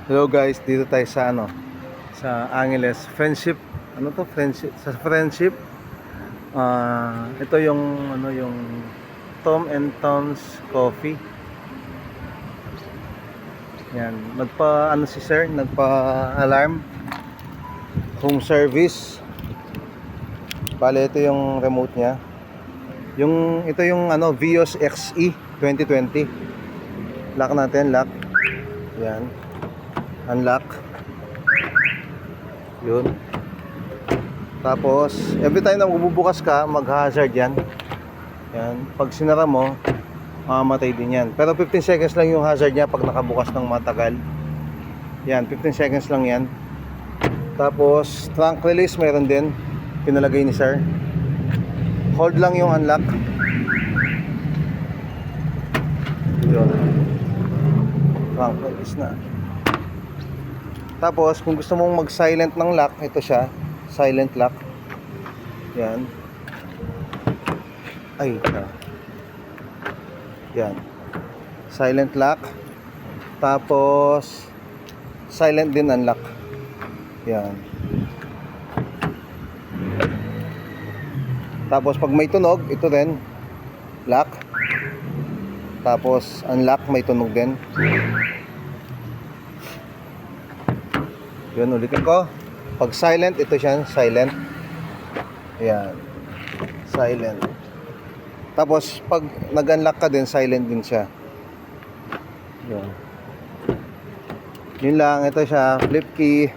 Hello guys, dito tayo sa sa Angeles Friendship. Ano to? Friendship. Sa Friendship. Ito yung yung Tom and Tom's Coffee. Yan, si sir, nagpa-alarm home service. Bale, ito yung remote niya. Ito yung Vios XE 2020. Lock natin, lock. Yan. Unlock. Yun. Tapos every time na magbubukas ka, mag-hazard yan. Yan. Pag sinara mo, mamamatay din yan. Pero 15 seconds lang yung hazard niya pag nakabukas ng matagal. Yan, 15 seconds lang yan. Tapos trunk release mayroon din, pinalagay ni sir. Hold lang yung unlock. Yun. Trunk release na. Tapos kung gusto mong mag-silent ng lock, ito siya, silent lock. Yan. Ay, yan. Silent lock. Tapos silent din unlock. Yan. Tapos pag may tunog, ito din lock. Tapos unlock, may tunog din. Yun, ulitin ko. Pag silent, ito siya, silent. Ayan. Silent. Tapos, pag nag-unlock ka din, silent din siya. Yun. Yun lang, ito siya, flip key.